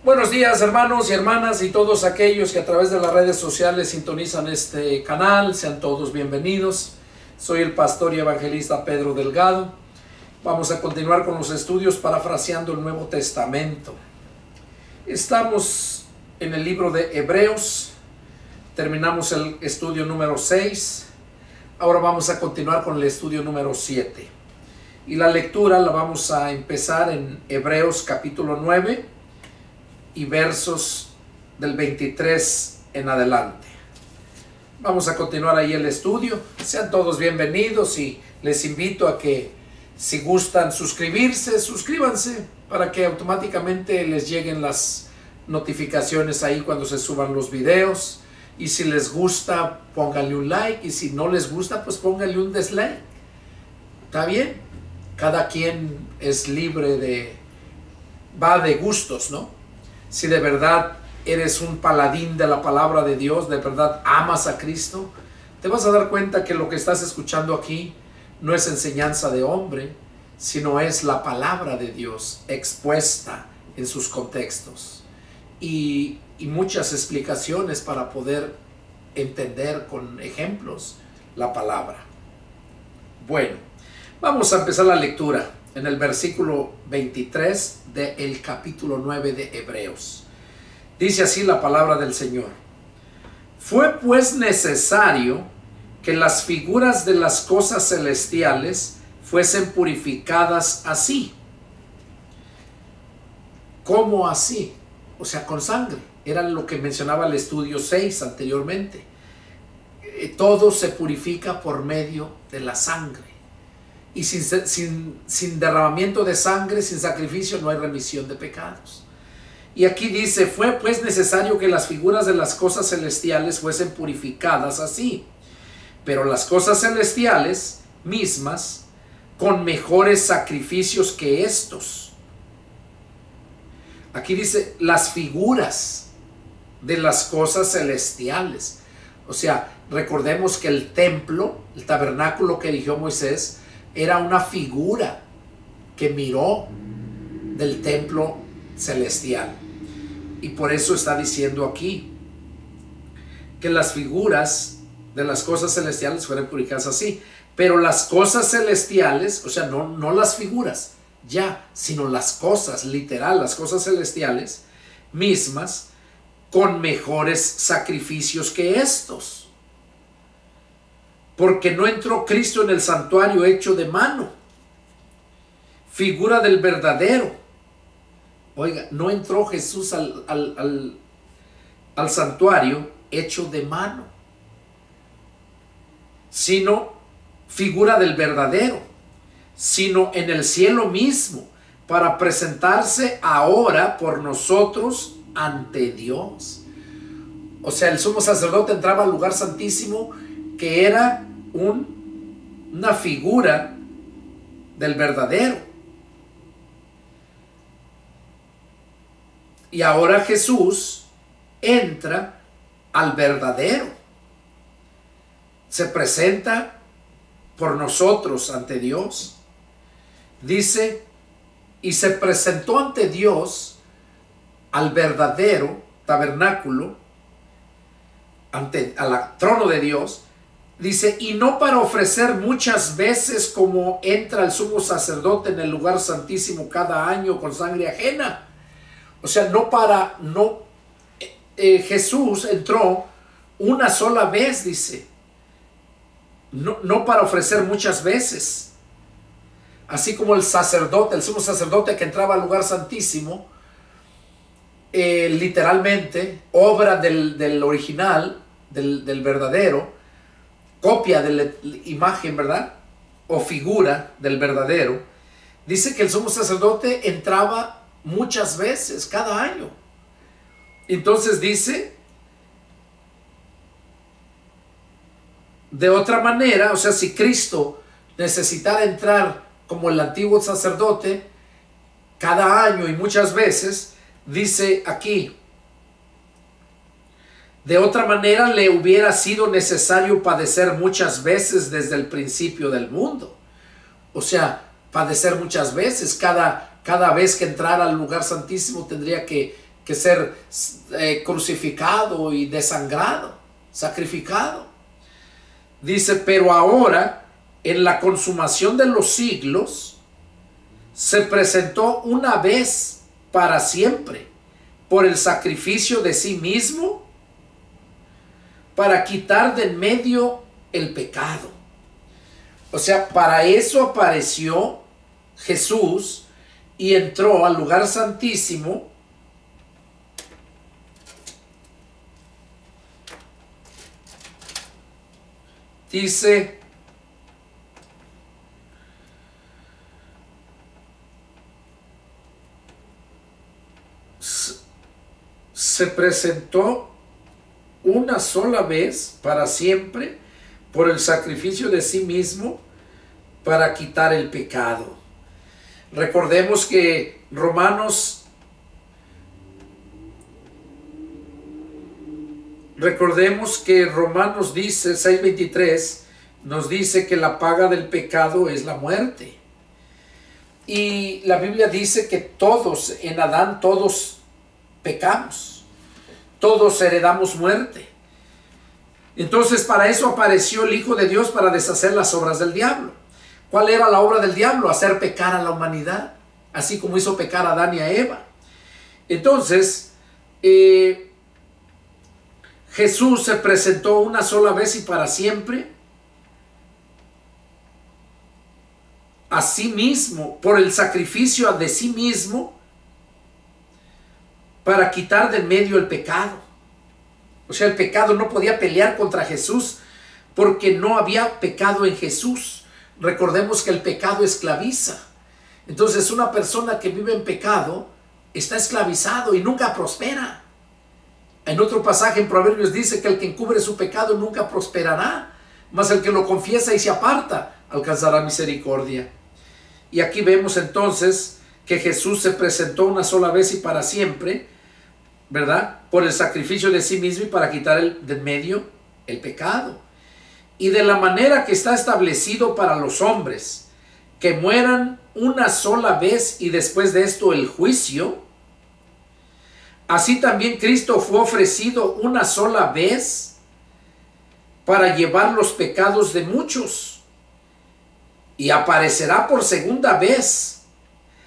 Buenos días, hermanos y hermanas y todos aquellos que a través de las redes sociales sintonizan este canal. Sean todos bienvenidos. Soy el pastor y evangelista Pedro Delgado. Vamos a continuar con los estudios parafraseando el Nuevo Testamento. Estamos en el libro de Hebreos. Terminamos el estudio número 6. Ahora vamos a continuar con el estudio número 7. Y la lectura la vamos a empezar en Hebreos capítulo 9 y versos del 23 en adelante. Vamos a continuar ahí el estudio. Sean todos bienvenidos y les invito a que, si gustan suscribirse, suscríbanse para que automáticamente les lleguen las notificaciones ahí cuando se suban los videos. Y si les gusta, pónganle un like, y si no les gusta, pues pónganle un dislike. ¿Está bien? Cada quien es libre va de gustos, ¿no? Si de verdad eres un paladín de la palabra de Dios, de verdad amas a Cristo, te vas a dar cuenta que lo que estás escuchando aquí no es enseñanza de hombre, sino es la palabra de Dios expuesta en sus contextos y muchas explicaciones para poder entender con ejemplos la palabra. Bueno, vamos a empezar la lectura en el versículo 23 del capítulo 9 de Hebreos. Dice así la palabra del Señor. Fue pues necesario que las figuras de las cosas celestiales fuesen purificadas así. ¿Cómo así? O sea, con sangre. Era lo que mencionaba el estudio 6 anteriormente. Todo se purifica por medio de la sangre. Y sin derramamiento de sangre, sin sacrificio, no hay remisión de pecados. Y aquí dice, fue pues necesario que las figuras de las cosas celestiales fuesen purificadas así. Pero las cosas celestiales mismas, con mejores sacrificios que estos. Aquí dice, las figuras de las cosas celestiales. O sea, recordemos que el templo, el tabernáculo que erigió Moisés, era una figura que miró del templo celestial. Y por eso está diciendo aquí que las figuras de las cosas celestiales fueron purificadas así. Pero las cosas celestiales, o sea, no las figuras ya, sino las cosas, literal, las cosas celestiales mismas, con mejores sacrificios que estos. Porque no entró Cristo en el santuario hecho de mano, figura del verdadero. Oiga, no entró Jesús al santuario hecho de mano, sino figura del verdadero, sino en el cielo mismo, para presentarse ahora por nosotros ante Dios. O sea, el sumo sacerdote entraba al lugar santísimo, que era una figura del verdadero. Y ahora Jesús entra al verdadero. Se presenta por nosotros ante Dios. Dice, y se presentó ante Dios al verdadero tabernáculo, al trono de Dios. Dice, y no para ofrecer muchas veces como entra el sumo sacerdote en el lugar santísimo cada año con sangre ajena. O sea, Jesús entró una sola vez, dice. No para ofrecer muchas veces. Así como el sacerdote, el sumo sacerdote que entraba al lugar santísimo, literalmente, obra del original, del verdadero, copia de la imagen, ¿verdad? O figura del verdadero. Dice que el sumo sacerdote entraba muchas veces, cada año. Entonces dice, de otra manera, o sea, si Cristo necesitara entrar como el antiguo sacerdote cada año y muchas veces, dice aquí, de otra manera le hubiera sido necesario padecer muchas veces desde el principio del mundo. O sea, padecer muchas veces. Cada vez que entrara al lugar santísimo tendría que que ser crucificado y desangrado, sacrificado. Dice, pero ahora, en la consumación de los siglos, se presentó una vez para siempre por el sacrificio de sí mismo para quitar de en medio el pecado. O sea, para eso apareció Jesús y entró al lugar santísimo dice se presentó una sola vez para siempre por el sacrificio de sí mismo para quitar el pecado. Recordemos que Romanos dice, 6:23, nos dice que la paga del pecado es la muerte. Y la Biblia dice que todos, en Adán, todos pecamos. Todos heredamos muerte. Entonces, para eso apareció el Hijo de Dios, para deshacer las obras del diablo. ¿Cuál era la obra del diablo? Hacer pecar a la humanidad, así como hizo pecar a Adán y a Eva. Entonces, Jesús se presentó una sola vez y para siempre a sí mismo, por el sacrificio de sí mismo, para quitar de en medio el pecado. O sea, el pecado no podía pelear contra Jesús porque no había pecado en Jesús. Recordemos que el pecado esclaviza. Entonces, una persona que vive en pecado está esclavizado y nunca prospera. En otro pasaje en Proverbios dice que el que encubre su pecado nunca prosperará, mas el que lo confiesa y se aparta alcanzará misericordia. Y aquí vemos entonces que Jesús se presentó una sola vez y para siempre, ¿verdad?, por el sacrificio de sí mismo y para quitar de medio el pecado. Y de la manera que está establecido para los hombres, que mueran una sola vez y después de esto el juicio, así también Cristo fue ofrecido una sola vez para llevar los pecados de muchos, y aparecerá por segunda vez,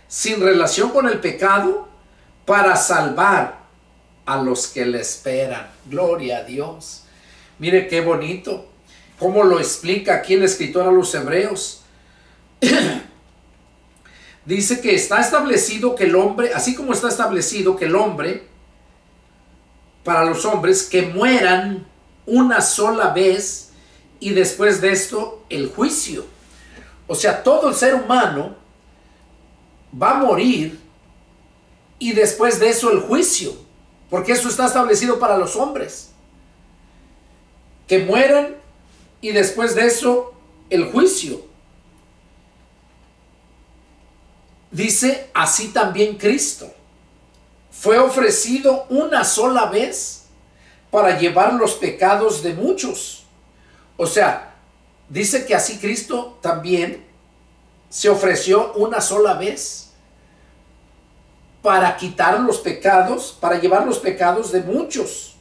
sin relación con el pecado, para salvar a los que le esperan. Gloria a Dios. Mire qué bonito cómo lo explica aquí el escritor a los Hebreos. Dice que está establecido que el hombre, así como está establecido que el hombre, para los hombres, que mueran una sola vez y después de esto el juicio. O sea, todo el ser humano va a morir y después de eso el juicio, porque eso está establecido para los hombres, que mueran y después de eso el juicio. Dice, así también Cristo fue ofrecido una sola vez para llevar los pecados de muchos. O sea, dice que así Cristo también se ofreció una sola vez para quitar los pecados, para llevar los pecados de muchos,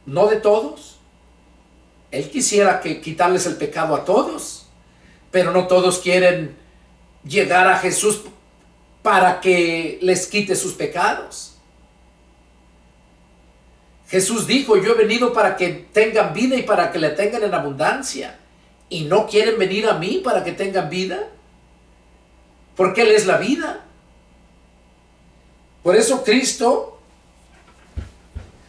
no de todos. Él quisiera quitarles el pecado a todos, pero no todos quieren llegar a Jesús para que les quite sus pecados. Jesús dijo, yo he venido para que tengan vida y para que la tengan en abundancia. ¿Y no quieren venir a mí para que tengan vida? Porque Él es la vida. Por eso Cristo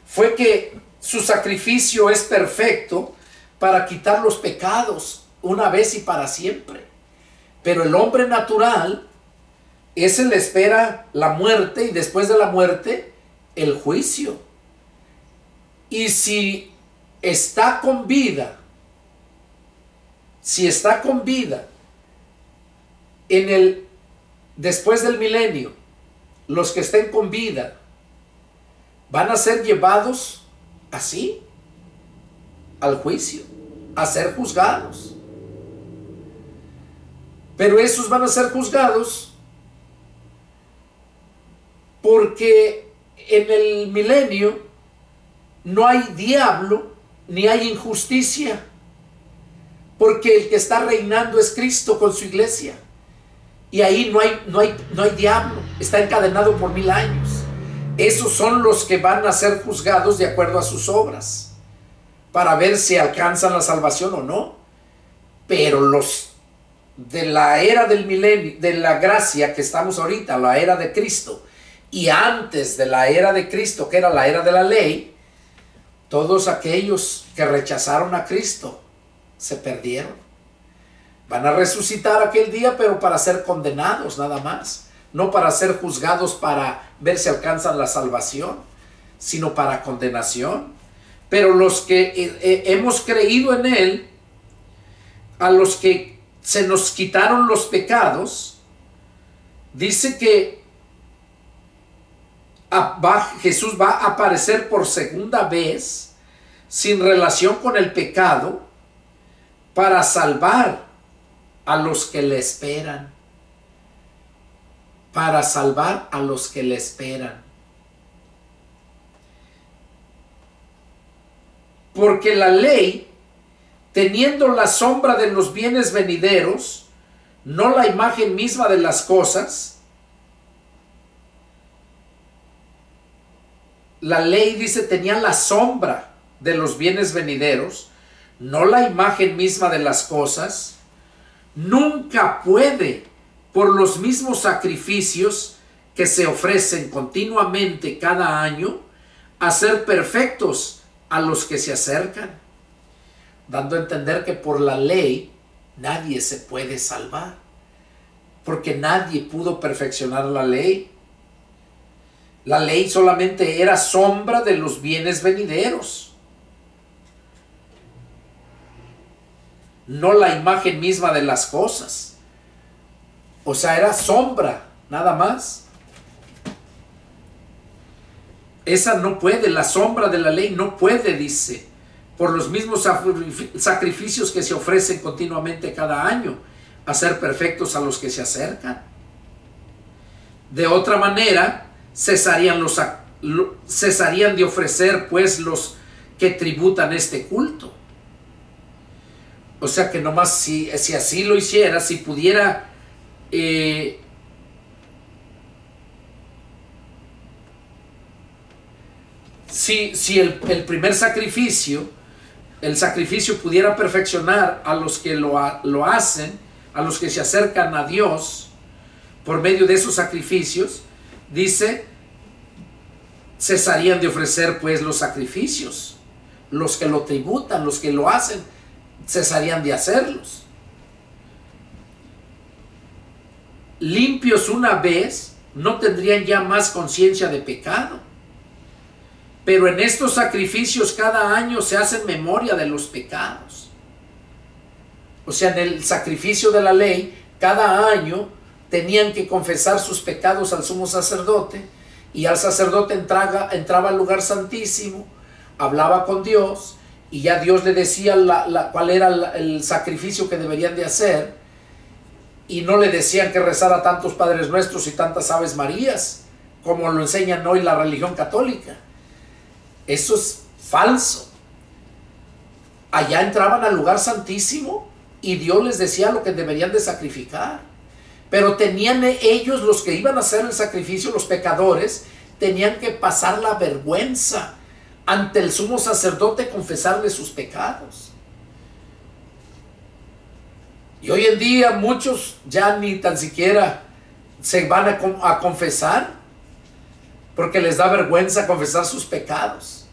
fue que su sacrificio es perfecto para quitar los pecados una vez y para siempre. Pero el hombre natural, ese le espera la muerte y después de la muerte el juicio. Y si está con vida, después del milenio, los que estén con vida van a ser llevados así al juicio, a ser juzgados. Pero esos van a ser juzgados Porque en el milenio no hay diablo ni hay injusticia, porque el que está reinando es Cristo con su iglesia, y ahí no hay diablo, está encadenado por 1000 años. Esos son los que van a ser juzgados de acuerdo a sus obras, para ver si alcanzan la salvación o no. Pero los de la era del milenio, de la gracia que estamos ahorita, la era de Cristo, y antes de la era de Cristo, que era la era de la ley, todos aquellos que rechazaron a Cristo se perdieron. Van a resucitar aquel día, pero para ser condenados nada más, no para ser juzgados para ver si alcanzan la salvación, sino para condenación. Pero los que hemos creído en Él, a los que se nos quitaron los pecados, dice que Jesús va a aparecer por segunda vez sin relación con el pecado para salvar a los que le esperan. Para salvar a los que le esperan. Porque la ley, teniendo la sombra de los bienes venideros, no la imagen misma de las cosas. La ley, dice, tenía la sombra de los bienes venideros, no la imagen misma de las cosas. Nunca puede, por los mismos sacrificios que se ofrecen continuamente cada año, hacer perfectos a los que se acercan, dando a entender que por la ley nadie se puede salvar, porque nadie pudo perfeccionar la ley. La ley solamente era sombra de los bienes venideros, no la imagen misma de las cosas. O sea, era sombra, nada más. Esa no puede, la sombra de la ley no puede, dice, por los mismos sacrificios que se ofrecen continuamente cada año, hacer perfectos a los que se acercan. De otra manera, cesarían de ofrecer, pues, los que tributan este culto. O sea que nomás si así lo hiciera, si pudiera si el primer sacrificio, el sacrificio pudiera perfeccionar a los que lo hacen, a los que se acercan a Dios por medio de esos sacrificios, dice, cesarían de ofrecer pues los sacrificios. Los que lo tributan, los que lo hacen, cesarían de hacerlos. Limpios una vez, no tendrían ya más conciencia de pecado. Pero en estos sacrificios cada año se hace memoria de los pecados. O sea, en el sacrificio de la ley, cada año tenían que confesar sus pecados al sumo sacerdote, y al sacerdote entraba al lugar santísimo, hablaba con Dios, y ya Dios le decía cuál era el sacrificio que deberían de hacer, y no le decían que rezara tantos Padres Nuestros y tantas Aves Marías, como lo enseñan hoy la religión católica. Eso es falso. Allá entraban al lugar santísimo y Dios les decía lo que deberían de sacrificar. Pero tenían ellos, los que iban a hacer el sacrificio, los pecadores, tenían que pasar la vergüenza ante el sumo sacerdote, confesarle sus pecados. Y hoy en día muchos ya ni tan siquiera se van a confesar, porque les da vergüenza confesar sus pecados.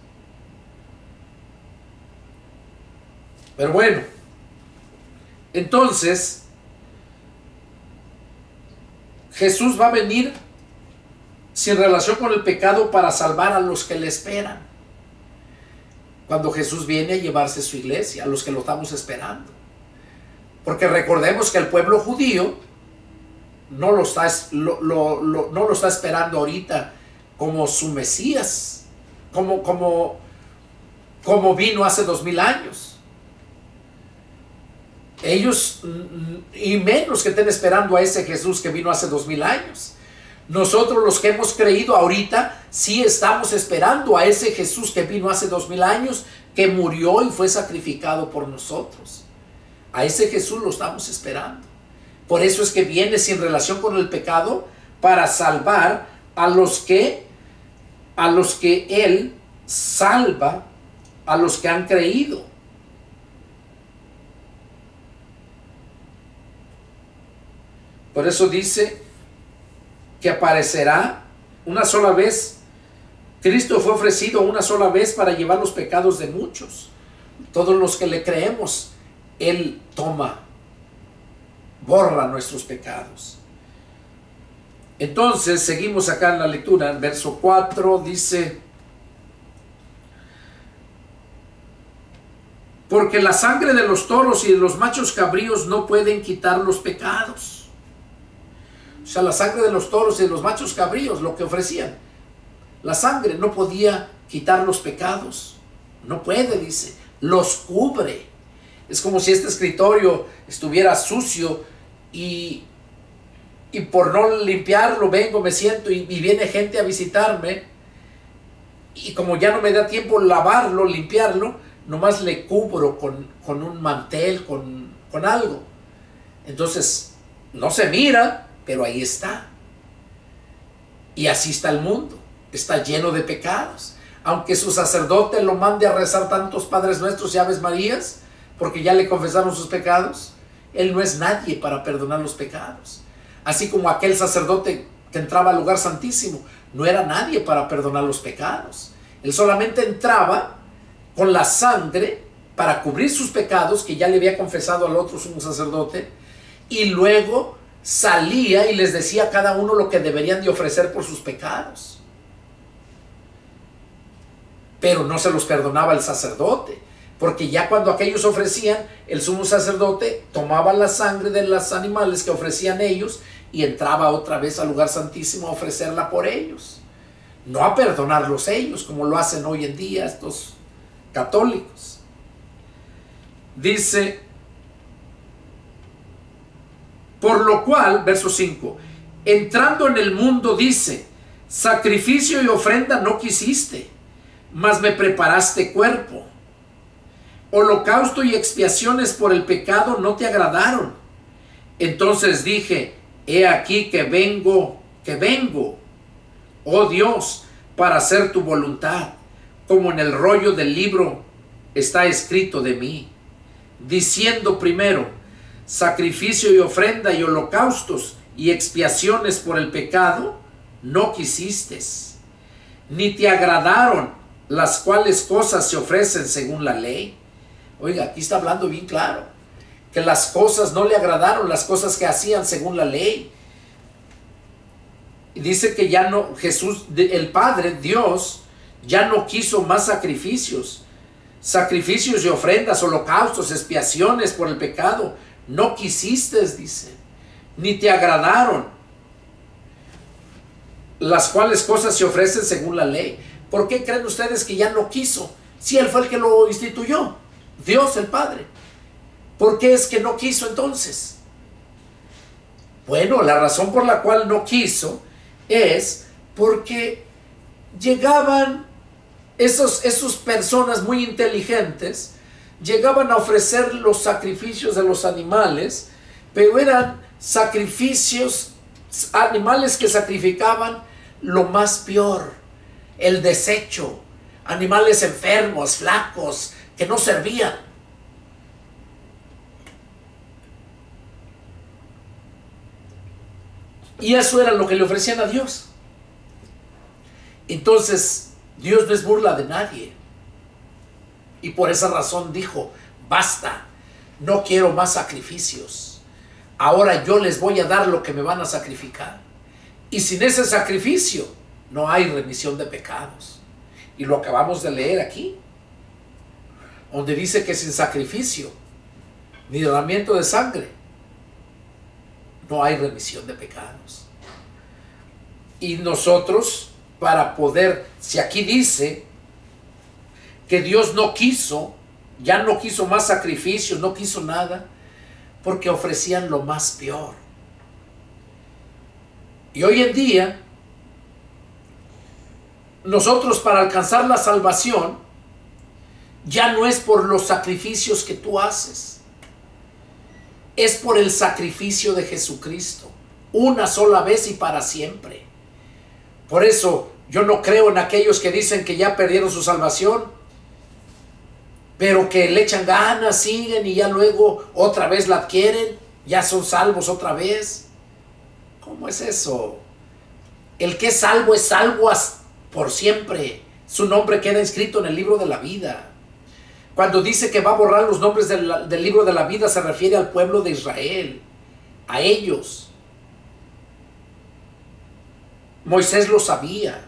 Pero bueno, entonces Jesús va a venir sin relación con el pecado para salvar a los que le esperan. Cuando Jesús viene a llevarse su iglesia, a los que lo estamos esperando. Porque recordemos que el pueblo judío no lo está esperando ahorita como su Mesías, como vino hace 2000 años. Ellos, y menos que estén esperando a ese Jesús que vino hace 2000 años. Nosotros los que hemos creído ahorita, sí estamos esperando a ese Jesús que vino hace 2000 años, que murió y fue sacrificado por nosotros. A ese Jesús lo estamos esperando. Por eso es que viene sin relación con el pecado, para salvar a los que Él salva, a los que han creído. Por eso dice que aparecerá una sola vez. Cristo fue ofrecido una sola vez para llevar los pecados de muchos. Todos los que le creemos, Él borra nuestros pecados. Entonces, seguimos acá en la lectura. En verso 4 dice: porque la sangre de los toros y de los machos cabríos no pueden quitar los pecados. O sea, la sangre de los toros y de los machos cabríos, lo que ofrecían, la sangre no podía quitar los pecados. No puede, dice, los cubre. Es como si este escritorio estuviera sucio y por no limpiarlo vengo, me siento y viene gente a visitarme, y como ya no me da tiempo lavarlo, limpiarlo, nomás le cubro con un mantel, con algo. Entonces no se mira, pero ahí está. Y así está el mundo, está lleno de pecados. Aunque su sacerdote lo mande a rezar tantos Padres Nuestros y Aves Marías, porque ya le confesaron sus pecados, él no es nadie para perdonar los pecados. Así como aquel sacerdote que entraba al lugar santísimo no era nadie para perdonar los pecados. Él solamente entraba con la sangre para cubrir sus pecados, que ya le había confesado al otro sumo sacerdote, y luego salía y les decía a cada uno lo que deberían de ofrecer por sus pecados. Pero no se los perdonaba el sacerdote, porque ya cuando aquellos ofrecían, el sumo sacerdote tomaba la sangre de los animales que ofrecían ellos y entraba otra vez al lugar santísimo a ofrecerla por ellos, no a perdonarlos ellos, como lo hacen hoy en día estos católicos. Dice: por lo cual, verso 5, entrando en el mundo, dice: sacrificio y ofrenda no quisiste, mas me preparaste cuerpo. Holocausto y expiaciones por el pecado no te agradaron. Entonces dije: he aquí que vengo, oh Dios, para hacer tu voluntad, como en el rollo del libro está escrito de mí. Diciendo primero: sacrificio y ofrenda y holocaustos y expiaciones por el pecado no quisiste, ni te agradaron, las cuales cosas se ofrecen según la ley. Oiga, aquí está hablando bien claro, que las cosas no le agradaron, las cosas que hacían según la ley. Y dice que ya no, Jesús, el Padre, Dios, ya no quiso más sacrificios y ofrendas, holocaustos, expiaciones por el pecado. No quisiste, dice, ni te agradaron, las cuales cosas se ofrecen según la ley. ¿Por qué creen ustedes que ya no quiso? Si Él fue el que lo instituyó, Dios el Padre. ¿Por qué es que no quiso entonces? Bueno, la razón por la cual no quiso es porque llegaban esos personas muy inteligentes, llegaban a ofrecer los sacrificios de los animales, pero eran sacrificios, animales que sacrificaban lo más peor, el desecho, animales enfermos, flacos, que no servían. Y eso era lo que le ofrecían a Dios. Entonces, Dios no es burla de nadie. Y por esa razón dijo: basta, no quiero más sacrificios. Ahora yo les voy a dar lo que me van a sacrificar. Y sin ese sacrificio no hay remisión de pecados. Y lo acabamos de leer aquí, donde dice que sin sacrificio ni derramamiento de sangre no hay remisión de pecados. Y nosotros, para poder, si aquí dice que Dios no quiso, ya no quiso más sacrificios, no quiso nada, porque ofrecían lo más peor. Y hoy en día, nosotros para alcanzar la salvación, ya no es por los sacrificios que tú haces, es por el sacrificio de Jesucristo, una sola vez y para siempre. Por eso yo no creo en aquellos que dicen que ya perdieron su salvación, pero que le echan ganas, siguen y ya luego otra vez la adquieren, ya son salvos otra vez. ¿Cómo es eso? El que es salvo por siempre. Su nombre queda inscrito en el libro de la vida. Cuando dice que va a borrar los nombres del libro de la vida, se refiere al pueblo de Israel, a ellos. Moisés lo sabía.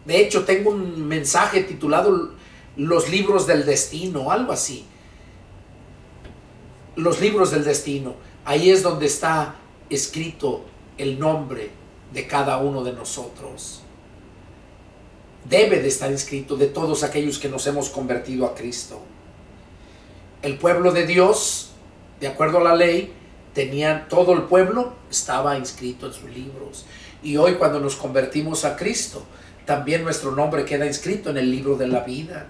De hecho, tengo un mensaje titulado Los libros del destino, algo así. Los libros del destino. Ahí es donde está escrito el nombre de cada uno de nosotros. Debe de estar inscrito de todos aquellos que nos hemos convertido a Cristo. El pueblo de Dios, de acuerdo a la ley, todo el pueblo estaba inscrito en sus libros. Y hoy, cuando nos convertimos a Cristo, también nuestro nombre queda inscrito en el libro de la vida.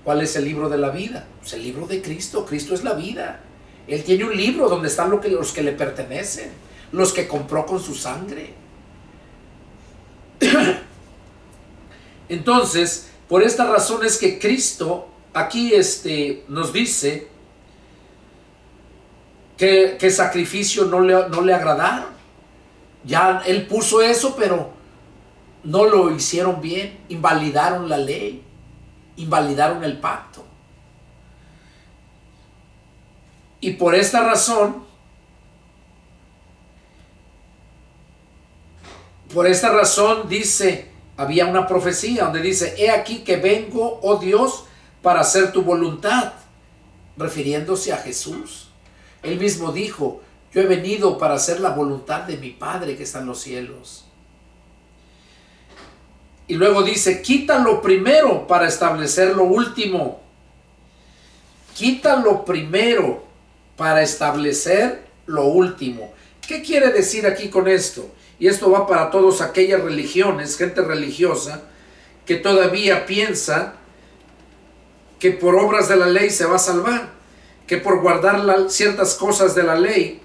¿Cuál es el libro de la vida? Pues el libro de Cristo. Cristo es la vida. Él tiene un libro donde están los que le pertenecen, los que compró con su sangre. Entonces, por esta razón es que Cristo aquí nos dice que sacrificio no le agradaron. Ya Él puso eso, pero no lo hicieron bien. Invalidaron la ley, invalidaron el pacto. Y por esta razón, dice, había una profecía donde dice: he aquí que vengo, oh Dios, para hacer tu voluntad, refiriéndose a Jesús. Él mismo dijo: yo he venido para hacer la voluntad de mi Padre que está en los cielos. Y luego dice: quita lo primero para establecer lo último. Quita lo primero para establecer lo último. ¿Qué quiere decir aquí con esto? Y esto va para todas aquellas religiones, gente religiosa, que todavía piensa que por obras de la ley se va a salvar, que por guardar ciertas cosas de la ley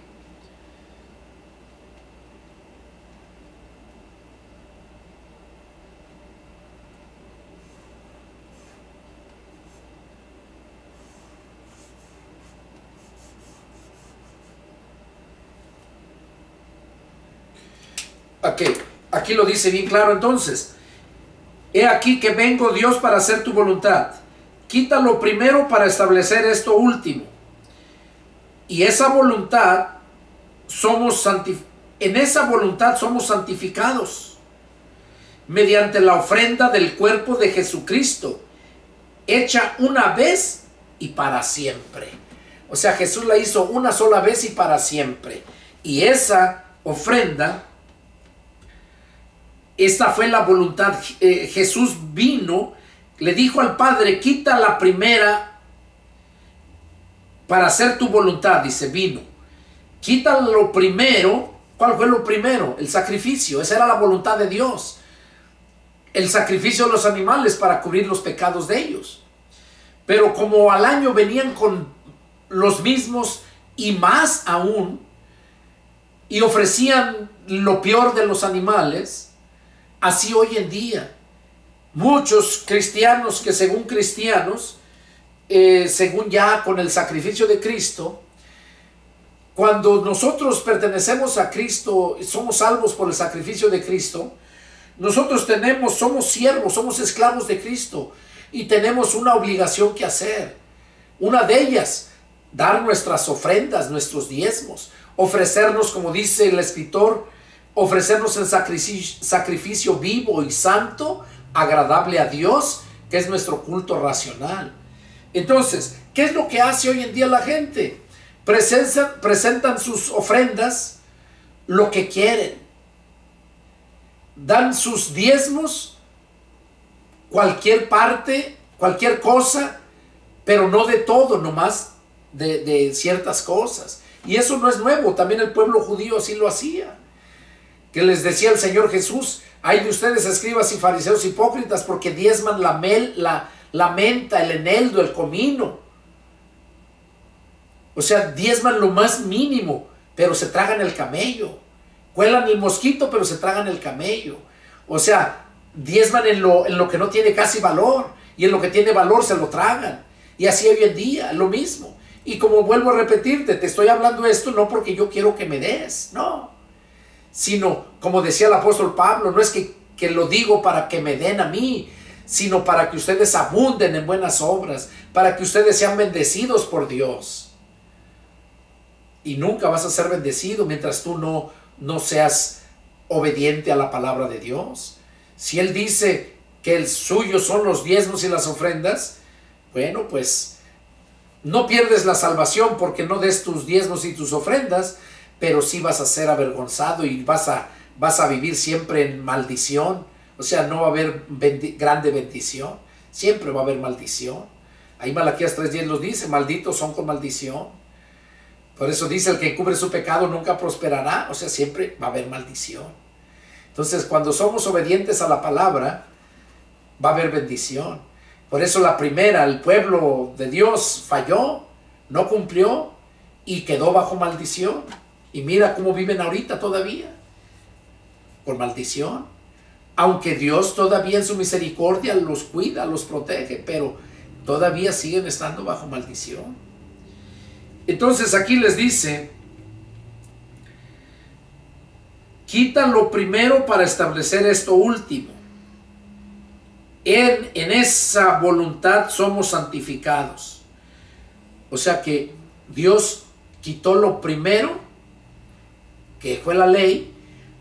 aquí lo dice bien claro. Entonces, he aquí que vengo, Dios, para hacer tu voluntad. Quita lo primero para establecer esto último. Y esa voluntad en esa voluntad somos santificados mediante la ofrenda del cuerpo de Jesucristo, hecha una vez y para siempre. O sea, Jesús la hizo una sola vez y para siempre. Y esa ofrenda, esta fue la voluntad. Jesús vino, le dijo al Padre: quita la primera para hacer tu voluntad. Dice, vino. Quita lo primero. ¿Cuál fue lo primero? El sacrificio. Esa era la voluntad de Dios. El sacrificio de los animales para cubrir los pecados de ellos. Pero como al año venían con los mismos y más aún, y ofrecían lo peor de los animales, así hoy en día, muchos cristianos que según ya con el sacrificio de Cristo, cuando nosotros pertenecemos a Cristo, somos salvos por el sacrificio de Cristo, nosotros somos siervos, somos esclavos de Cristo y tenemos una obligación que hacer. Una de ellas, dar nuestras ofrendas, nuestros diezmos, ofrecernos, como dice el escritor, ofrecernos en sacrificio vivo y santo, agradable a Dios, que es nuestro culto racional. Entonces, ¿qué es lo que hace hoy en día la gente? Presentan sus ofrendas, lo que quieren. Dan sus diezmos, cualquier parte, cualquier cosa, pero no de todo, nomás de ciertas cosas. Y eso no es nuevo, también el pueblo judío así lo hacía. que les decía el Señor Jesús: hay de ustedes, escribas y fariseos hipócritas, porque diezman la menta, el eneldo, el comino. O sea, diezman lo más mínimo, pero se tragan el camello. Cuelan el mosquito, pero se tragan el camello. O sea, diezman en lo que no tiene casi valor, y en lo que tiene valor se lo tragan. Y así hoy en día, lo mismo. Y como vuelvo a repetirte, te estoy hablando esto no porque yo quiero que me des, no. Sino, como decía el apóstol Pablo, no es que lo digo para que me den a mí, sino para que ustedes abunden en buenas obras, para que ustedes sean bendecidos por Dios. Y nunca vas a ser bendecido mientras tú no seas obediente a la palabra de Dios. Si Él dice que el suyo son los diezmos y las ofrendas, bueno, pues no pierdes la salvación porque no des tus diezmos y tus ofrendas, pero sí vas a ser avergonzado y vas a vivir siempre en maldición. O sea, no va a haber grande bendición, siempre va a haber maldición. Ahí Malaquías 3:10 lo dice: malditos son con maldición. Por eso dice: el que encubre su pecado nunca prosperará. O sea, siempre va a haber maldición. Entonces, cuando somos obedientes a la palabra, va a haber bendición. Por eso el pueblo de Dios falló, no cumplió y quedó bajo maldición. Y mira cómo viven ahorita todavía, con maldición. Aunque Dios todavía en su misericordia los cuida, los protege, pero todavía siguen estando bajo maldición. Entonces aquí les dice: quitan lo primero para establecer esto último. En esa voluntad somos santificados. O sea que Dios quitó lo primero, que fue la ley,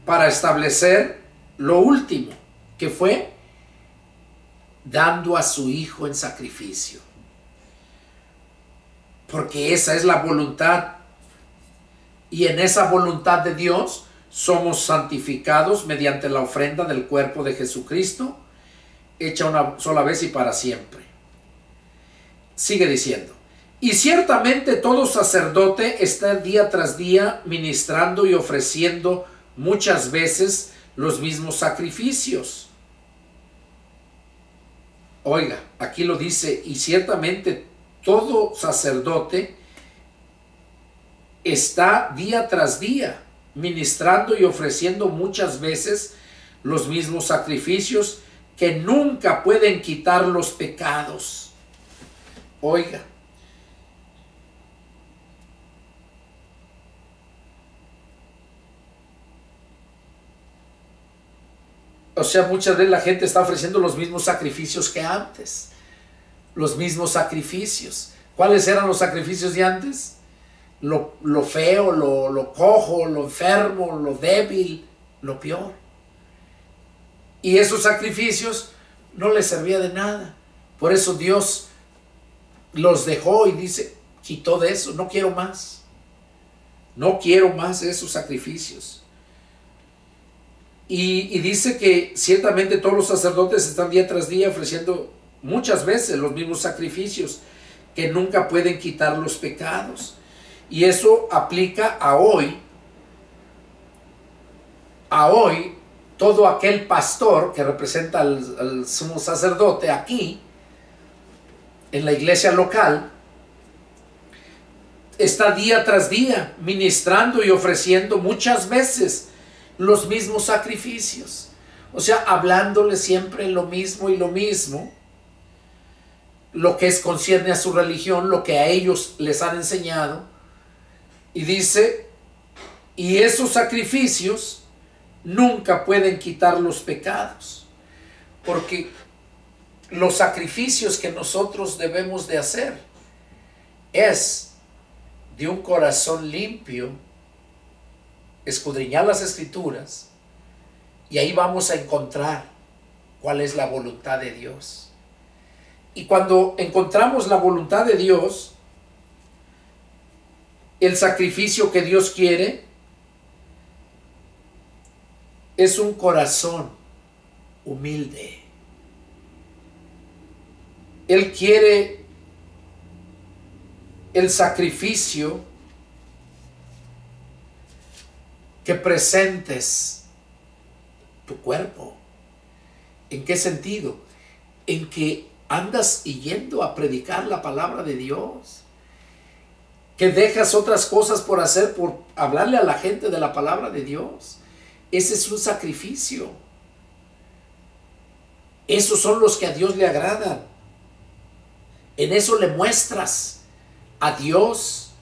para establecer lo último, que fue dando a su Hijo en sacrificio. Porque esa es la voluntad, y en esa voluntad de Dios somos santificados mediante la ofrenda del cuerpo de Jesucristo, hecha una sola vez y para siempre. Sigue diciendo: y ciertamente todo sacerdote está día tras día ministrando y ofreciendo muchas veces los mismos sacrificios. Oiga, aquí lo dice: y ciertamente todo sacerdote está día tras día ministrando y ofreciendo muchas veces los mismos sacrificios que nunca pueden quitar los pecados. Oiga, o sea, muchas veces la gente está ofreciendo los mismos sacrificios que antes. Los mismos sacrificios. ¿Cuáles eran los sacrificios de antes? Lo feo, lo cojo, lo enfermo, lo débil, lo peor. Y esos sacrificios no les servía de nada. Por eso Dios los dejó y dice: quitó de eso, no quiero más. No quiero más esos sacrificios. Y dice que ciertamente todos los sacerdotes están día tras día ofreciendo muchas veces los mismos sacrificios que nunca pueden quitar los pecados. Y eso aplica a hoy. A hoy, todo aquel pastor que representa al sumo sacerdote aquí, en la iglesia local, está día tras día ministrando y ofreciendo muchas veces los mismos sacrificios. O sea, hablándole siempre lo mismo y lo mismo, lo que concierne a su religión, lo que a ellos les han enseñado. Y dice: y esos sacrificios nunca pueden quitar los pecados, porque los sacrificios que nosotros debemos de hacer es de un corazón limpio, escudriñar las Escrituras, y ahí vamos a encontrar cuál es la voluntad de Dios. Y cuando encontramos la voluntad de Dios, el sacrificio que Dios quiere es un corazón humilde. Él quiere el sacrificio que presentes tu cuerpo. ¿En qué sentido? En que andas yendo a predicar la palabra de Dios, que dejas otras cosas por hacer, por hablarle a la gente de la palabra de Dios. Ese es un sacrificio. Esos son los que a Dios le agradan. En eso le muestras a Dios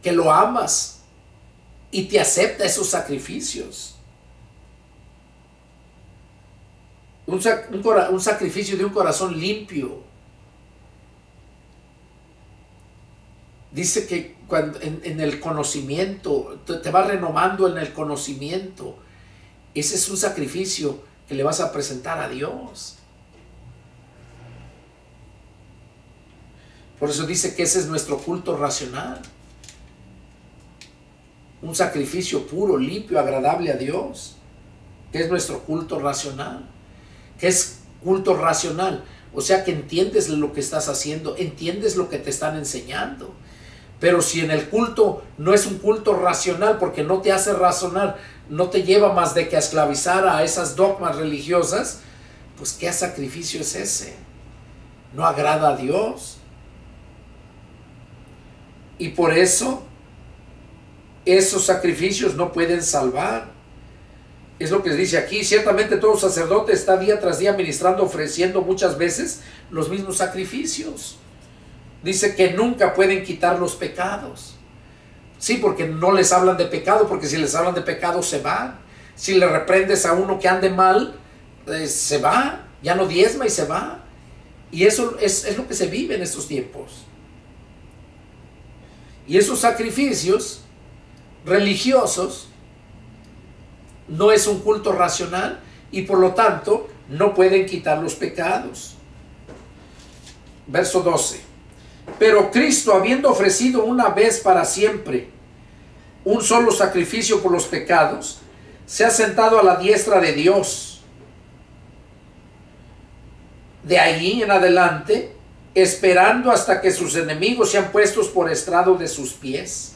que lo amas y te acepta esos sacrificios. Un sacrificio de un corazón limpio. Dice que cuando en el conocimiento, te vas renovando en el conocimiento. Ese es un sacrificio que le vas a presentar a Dios. Por eso dice que ese es nuestro culto racional. Un sacrificio puro, limpio, agradable a Dios. Que es nuestro culto racional. ¿Qué es culto racional? O sea que entiendes lo que estás haciendo, entiendes lo que te están enseñando. Pero si en el culto no es un culto racional, porque no te hace razonar, no te lleva más de que a esclavizar a esas dogmas religiosas, pues ¿qué sacrificio es ese? No agrada a Dios. Y por eso esos sacrificios no pueden salvar. Es lo que dice aquí. Ciertamente todo sacerdote está día tras día ministrando, ofreciendo muchas veces los mismos sacrificios. Dice que nunca pueden quitar los pecados. Sí, porque no les hablan de pecado, porque si les hablan de pecado se van. Si le reprendes a uno que ande mal, se va, ya no diezma y se va. Y eso es lo que se vive en estos tiempos. Y esos sacrificios religiosos no es un culto racional y por lo tanto no pueden quitar los pecados. Verso 12. Pero Cristo, habiendo ofrecido una vez para siempre un solo sacrificio por los pecados, se ha sentado a la diestra de Dios. De ahí en adelante, esperando hasta que sus enemigos sean puestos por estrado de sus pies.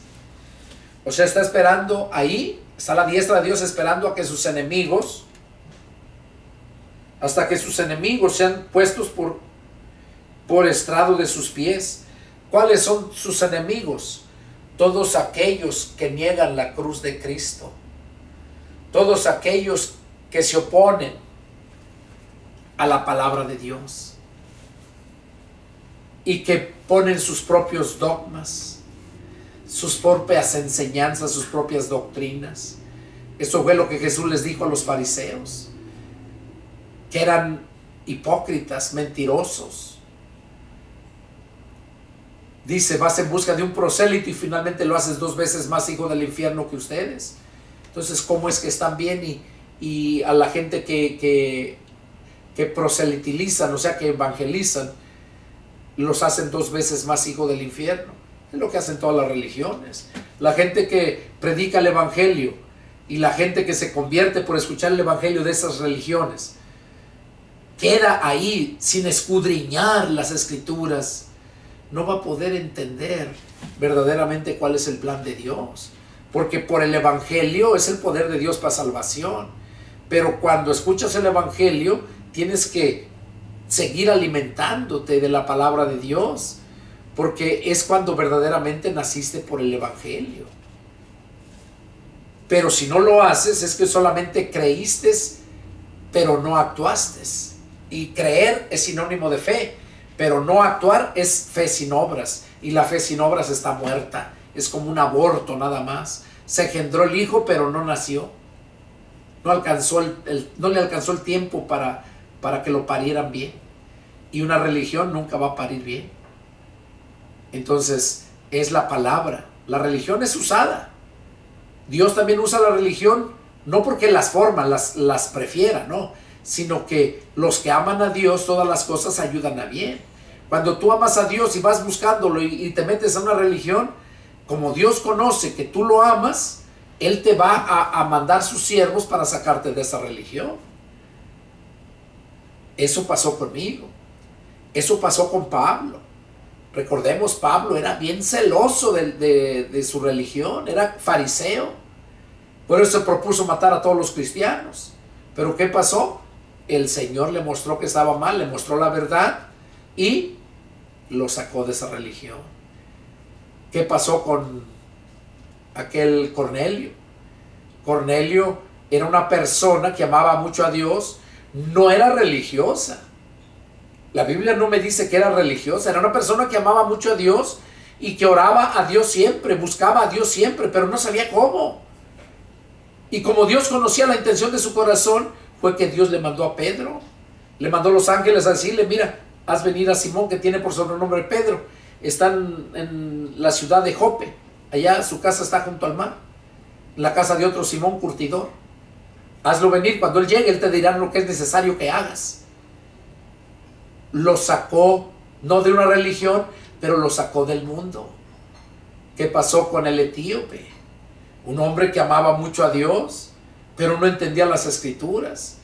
O sea, está esperando ahí, está a la diestra de Dios esperando a que sus enemigos, hasta que sus enemigos sean puestos por estrado de sus pies. ¿Cuáles son sus enemigos? Todos aquellos que niegan la cruz de Cristo. Todos aquellos que se oponen a la palabra de Dios. Y que ponen sus propios dogmas, sus propias enseñanzas, sus propias doctrinas. Eso fue lo que Jesús les dijo a los fariseos, que eran hipócritas, mentirosos. Dice, vas en busca de un prosélito y finalmente lo haces 2 veces más hijo del infierno que ustedes. Entonces, ¿cómo es que están bien y a la gente que proselitilizan, o sea, que evangelizan, los hacen 2 veces más hijo del infierno? Es lo que hacen todas las religiones. La gente que predica el evangelio y la gente que se convierte por escuchar el evangelio de esas religiones queda ahí sin escudriñar las escrituras, no va a poder entender verdaderamente cuál es el plan de Dios, porque por el evangelio es el poder de Dios para salvación. Pero cuando escuchas el evangelio tienes que seguir alimentándote de la palabra de Dios, porque es cuando verdaderamente naciste por el evangelio. Pero si no lo haces, es que solamente creíste, pero no actuaste. Y creer es sinónimo de fe, pero no actuar es fe sin obras. Y la fe sin obras está muerta. Es como un aborto nada más. Se engendró el hijo, pero no nació. No le alcanzó el tiempo para que lo parieran bien. Y una religión nunca va a parir bien. Entonces, es la palabra. La religión es usada. Dios también usa la religión, no porque las formas las prefiera, no, sino que los que aman a Dios, todas las cosas ayudan a bien. Cuando tú amas a Dios y vas buscándolo y te metes a una religión, como Dios conoce que tú lo amas, Él te va a mandar sus siervos para sacarte de esa religión. Eso pasó conmigo. Eso pasó con Pablo. Recordemos, Pablo era bien celoso de su religión, era fariseo. Por eso se propuso matar a todos los cristianos. Pero ¿qué pasó? El Señor le mostró que estaba mal, le mostró la verdad y lo sacó de esa religión. ¿Qué pasó con aquel Cornelio? Cornelio era una persona que amaba mucho a Dios, no era religiosa. La Biblia no me dice que era religiosa, era una persona que amaba mucho a Dios y que oraba a Dios siempre, buscaba a Dios siempre, pero no sabía cómo. Y como Dios conocía la intención de su corazón, fue que Dios le mandó a Pedro, le mandó los ángeles a decirle: mira, haz venir a Simón, que tiene por sobrenombre Pedro, están en la ciudad de Jope, allá su casa está junto al mar, la casa de otro Simón curtidor. Hazlo venir, cuando él llegue, él te dirá lo que es necesario que hagas. Lo sacó, no de una religión, pero lo sacó del mundo. ¿Qué pasó con el etíope? Un hombre que amaba mucho a Dios, pero no entendía las escrituras.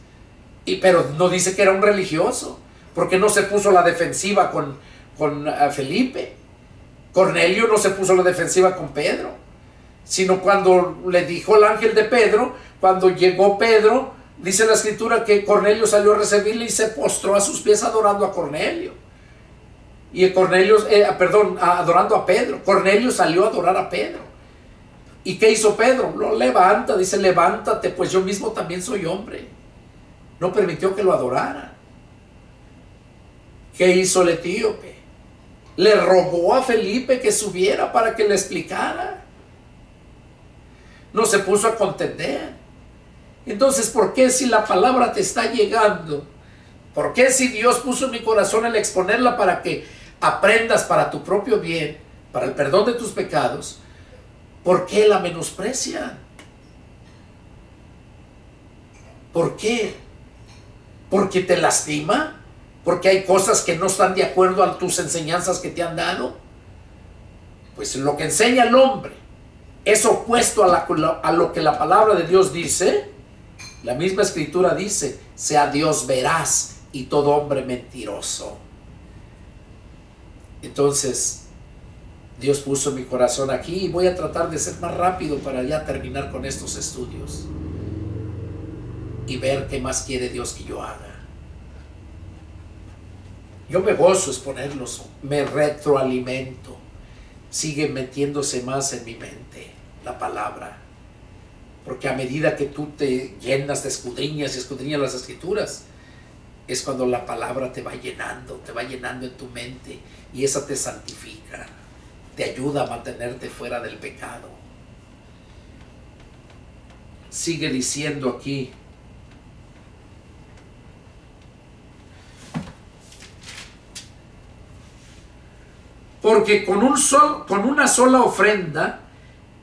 Pero no dice que era un religioso, porque no se puso a la defensiva con Felipe. Cornelio no se puso a la defensiva con Pedro, sino cuando le dijo el ángel de Pedro, cuando llegó Pedro, dice la escritura que Cornelio salió a recibirle y se postró a sus pies adorando a Cornelio. Y adorando a Pedro. Cornelio salió a adorar a Pedro. ¿Y qué hizo Pedro? Lo levanta, dice: levántate, pues yo mismo también soy hombre. No permitió que lo adoraran. ¿Qué hizo el etíope? Le rogó a Felipe que subiera para que le explicara. No se puso a contender. Entonces, ¿por qué si la palabra te está llegando? ¿Por qué si Dios puso en mi corazón el exponerla para que aprendas para tu propio bien, para el perdón de tus pecados? ¿Por qué la menosprecian? ¿Por qué? ¿Porque te lastima? ¿Porque hay cosas que no están de acuerdo a tus enseñanzas que te han dado? Pues lo que enseña el hombre es opuesto a lo que la palabra de Dios dice. La misma escritura dice: sea Dios veraz y todo hombre mentiroso. Entonces, Dios puso mi corazón aquí y voy a tratar de ser más rápido para ya terminar con estos estudios y ver qué más quiere Dios que yo haga. Yo me gozo exponerlos, me retroalimento, sigue metiéndose más en mi mente la palabra, porque a medida que tú te llenas, te escudriñas y escudriñas las escrituras, es cuando la palabra te va llenando en tu mente, y esa te santifica, te ayuda a mantenerte fuera del pecado. Sigue diciendo aquí: porque con una sola ofrenda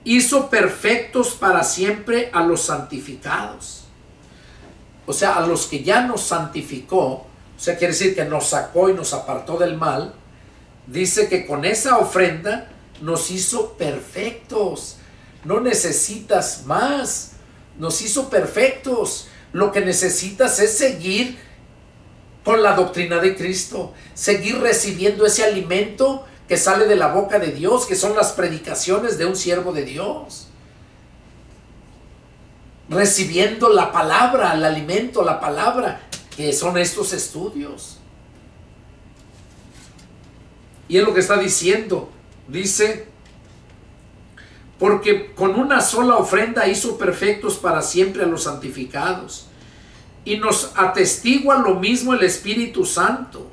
hizo perfectos para siempre a los santificados. O sea, a los que ya nos santificó, o sea, quiere decir que nos sacó y nos apartó del mal. Dice que con esa ofrenda nos hizo perfectos. No necesitas más, nos hizo perfectos. Lo que necesitas es seguir con la doctrina de Cristo, seguir recibiendo ese alimento que sale de la boca de Dios, que son las predicaciones de un siervo de Dios. Recibiendo la palabra, el alimento, la palabra, que son estos estudios. Y es lo que está diciendo. Dice: porque con una sola ofrenda hizo perfectos para siempre a los santificados. Y nos atestigua lo mismo el Espíritu Santo.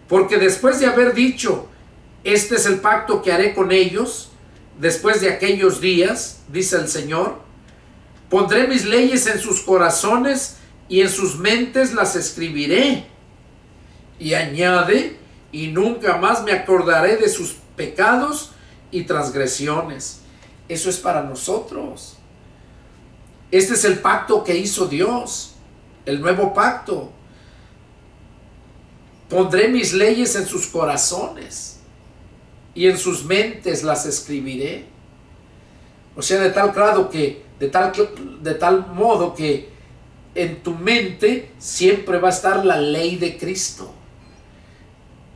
Porque después de haber dicho: este es el pacto que haré con ellos después de aquellos días, dice el Señor, pondré mis leyes en sus corazones y en sus mentes las escribiré. Y añade: y nunca más me acordaré de sus pecados y transgresiones. Eso es para nosotros. Este es el pacto que hizo Dios, el nuevo pacto. Pondré mis leyes en sus corazones y en sus mentes las escribiré. O sea, de tal grado que, de tal modo que en tu mente siempre va a estar la ley de Cristo.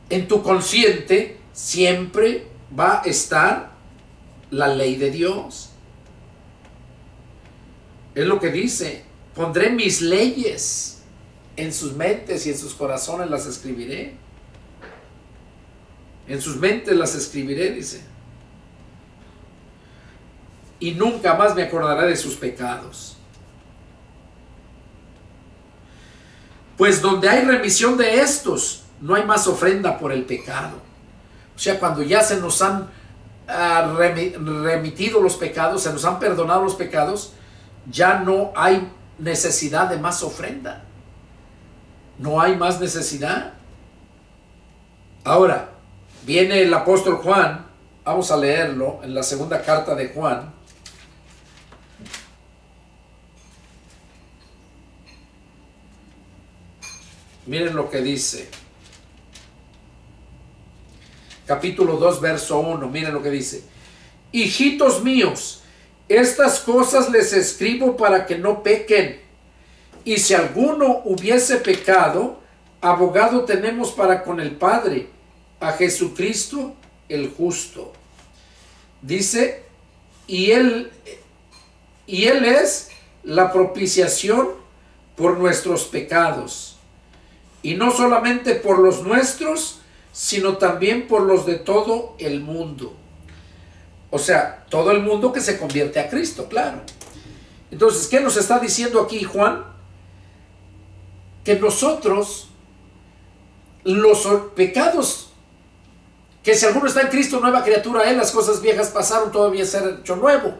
En tu consciente siempre va a estar la ley de Dios. Es lo que dice: Pondré mis leyes en sus mentes y en sus corazones las escribiré. En sus mentes las escribiré, dice. Y nunca más me acordaré de sus pecados. Pues donde hay remisión de estos, no hay más ofrenda por el pecado. O sea, cuando ya se nos han remitido los pecados, se nos han perdonado los pecados, ya no hay necesidad de más ofrenda. No hay más necesidad. Ahora, viene el apóstol Juan, vamos a leerlo en la segunda carta de Juan. Miren lo que dice. Capítulo 2, verso 1, miren lo que dice. Hijitos míos, estas cosas les escribo para que no pequen. Y si alguno hubiese pecado, abogado tenemos para con el Padre, a Jesucristo el justo. Dice, y él es la propiciación por nuestros pecados. Y no solamente por los nuestros, sino también por los de todo el mundo. O sea, todo el mundo que se convierte a Cristo, claro. Entonces, ¿qué nos está diciendo aquí Juan? Que nosotros, los pecados, que si alguno está en Cristo, nueva criatura, las cosas viejas pasaron, todavía ser hecho nuevo.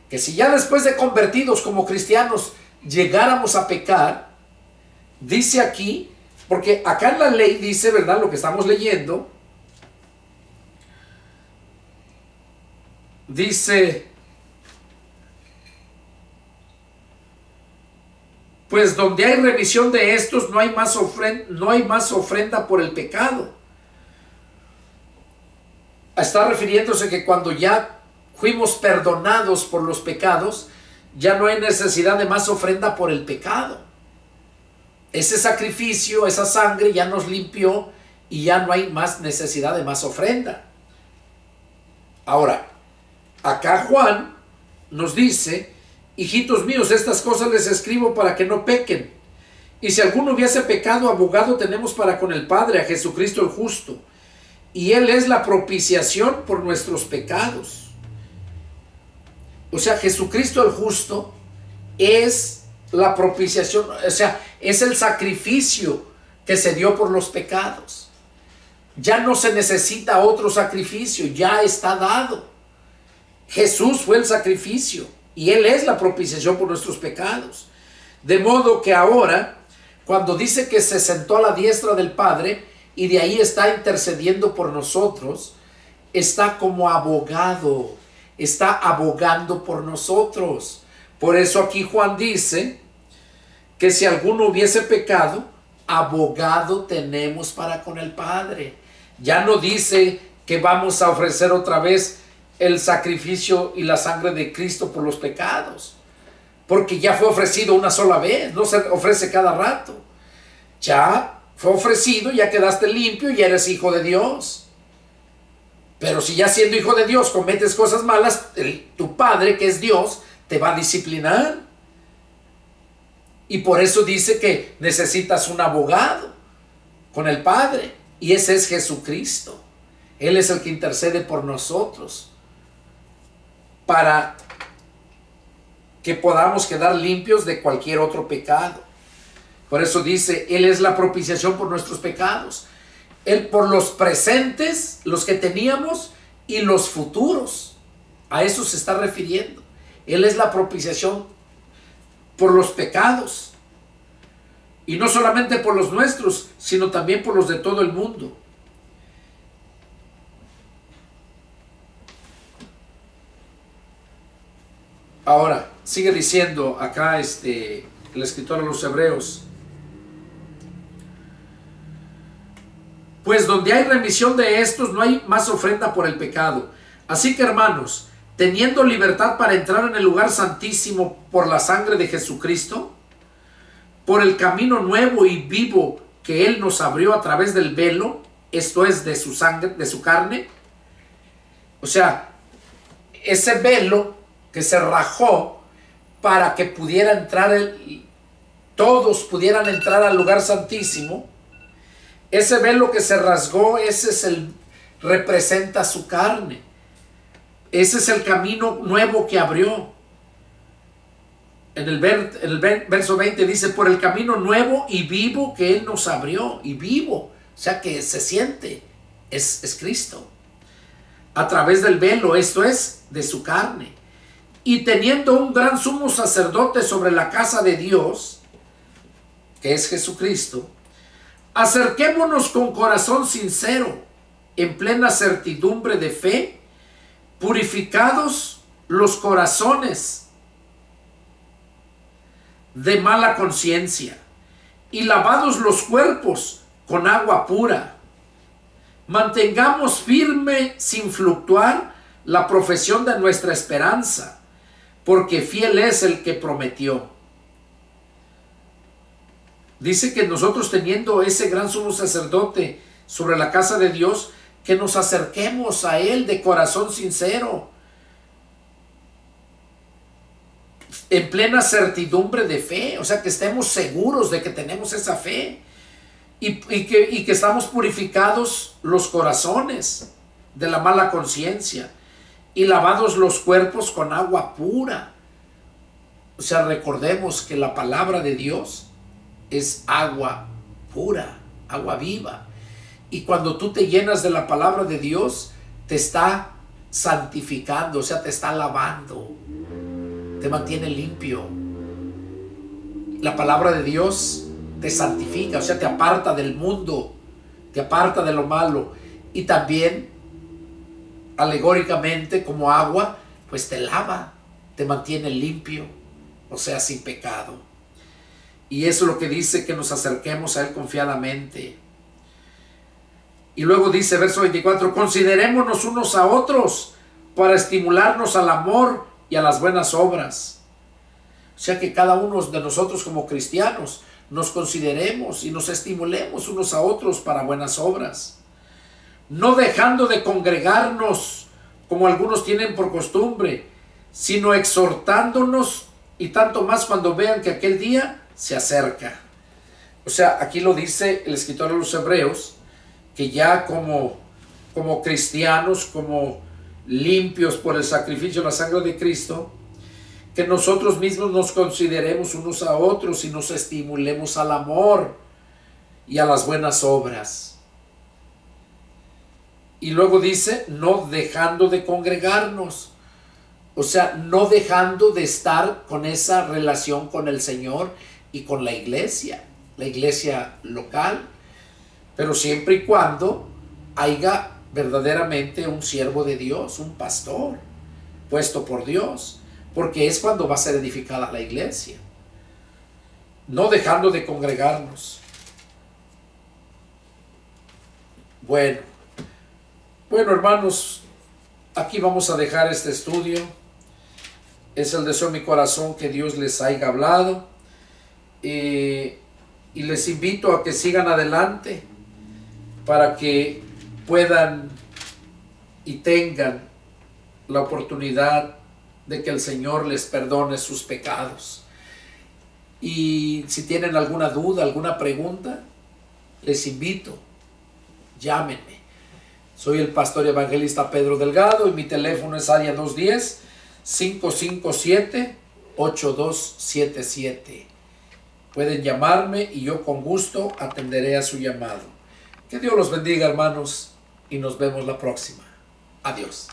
Que si ya después de convertidos como cristianos llegáramos a pecar, dice aquí, porque acá en la ley dice, ¿verdad? Lo que estamos leyendo, dice, pues donde hay remisión de estos, no hay más ofrenda por el pecado. Está refiriéndose que cuando ya fuimos perdonados por los pecados, ya no hay necesidad de más ofrenda por el pecado. Ese sacrificio, esa sangre ya nos limpió y ya no hay más necesidad de más ofrenda. Ahora, acá Juan nos dice, hijitos míos, estas cosas les escribo para que no pequen. Y si alguno hubiese pecado, abogado tenemos para con el Padre, a Jesucristo el justo. Y Él es la propiciación por nuestros pecados. O sea, Jesucristo el justo es la propiciación, o sea, es el sacrificio que se dio por los pecados. Ya no se necesita otro sacrificio, ya está dado. Jesús fue el sacrificio y Él es la propiciación por nuestros pecados. De modo que ahora, cuando dice que se sentó a la diestra del Padre y de ahí está intercediendo por nosotros, está como abogado, está abogando por nosotros. Por eso aquí Juan dice que si alguno hubiese pecado, abogado tenemos para con el Padre. Ya no dice que vamos a ofrecer otra vez el sacrificio y la sangre de Cristo por los pecados, porque ya fue ofrecido una sola vez, no se ofrece cada rato. Ya fue ofrecido, ya quedaste limpio y eres hijo de Dios. Pero si ya siendo hijo de Dios cometes cosas malas, tu Padre, que es Dios, te va a disciplinar. Y por eso dice que necesitas un abogado con el Padre. Y ese es Jesucristo. Él es el que intercede por nosotros para que podamos quedar limpios de cualquier otro pecado. Por eso dice, Él es la propiciación por nuestros pecados. Él por los presentes, los que teníamos, y los futuros. A eso se está refiriendo. Él es la propiciación por los pecados. Y no solamente por los nuestros, sino también por los de todo el mundo. Ahora, sigue diciendo acá el escritor a los Hebreos. Pues donde hay remisión de estos, no hay más ofrenda por el pecado. Así que, hermanos, teniendo libertad para entrar en el lugar santísimo por la sangre de Jesucristo, por el camino nuevo y vivo que Él nos abrió a través del velo, esto es, de su sangre, de su carne. O sea, ese velo que se rajó para que pudiera entrar todos pudieran entrar al lugar santísimo. Ese velo que se rasgó, representa su carne. Ese es el camino nuevo que abrió. En el verso 20 dice, por el camino nuevo y vivo que Él nos abrió. Y vivo, o sea que se siente, es Cristo. A través del velo, esto es, de su carne. Y teniendo un gran sumo sacerdote sobre la casa de Dios, que es Jesucristo, acerquémonos con corazón sincero, en plena certidumbre de fe, purificados los corazones de mala conciencia y lavados los cuerpos con agua pura. Mantengamos firme sin fluctuar la profesión de nuestra esperanza, porque fiel es el que prometió. Dice que nosotros, teniendo ese gran sumo sacerdote sobre la casa de Dios, que nos acerquemos a Él de corazón sincero, en plena certidumbre de fe, o sea, que estemos seguros de que tenemos esa fe y que estamos purificados los corazones de la mala conciencia y lavados los cuerpos con agua pura. O sea, recordemos que la palabra de Dios es agua pura, agua viva. Y cuando tú te llenas de la palabra de Dios, te está santificando, o sea, te está lavando, te mantiene limpio. La palabra de Dios te santifica, o sea, te aparta del mundo, te aparta de lo malo. Y también, alegóricamente, como agua, pues te lava, te mantiene limpio, o sea, sin pecado. Y eso es lo que dice, que nos acerquemos a Él confiadamente. Y luego dice, verso 24, considerémonos unos a otros para estimularnos al amor y a las buenas obras. O sea, que cada uno de nosotros como cristianos nos consideremos y nos estimulemos unos a otros para buenas obras. No dejando de congregarnos como algunos tienen por costumbre, sino exhortándonos, y tanto más cuando vean que aquel día se acerca. O sea, aquí lo dice el escritor de los Hebreos, que ya como cristianos, como limpios por el sacrificio de la sangre de Cristo, que nosotros mismos nos consideremos unos a otros y nos estimulemos al amor y a las buenas obras. Y luego dice, no dejando de congregarnos. O sea, no dejando de estar con esa relación con el Señor y con la iglesia local, pero siempre y cuando haya verdaderamente un siervo de Dios, un pastor puesto por Dios, porque es cuando va a ser edificada la iglesia. No dejando de congregarnos. Bueno, hermanos, aquí vamos a dejar este estudio. Es el deseo de mi corazón que Dios les haya hablado. Y les invito a que sigan adelante para que puedan y tengan la oportunidad de que el Señor les perdone sus pecados. Y si tienen alguna duda, alguna pregunta, les invito, llámenme. Soy el pastor evangelista Pedro Delgado y mi teléfono es área 210-557-8277. Pueden llamarme y yo con gusto atenderé a su llamado. Que Dios los bendiga, hermanos, y nos vemos la próxima. Adiós.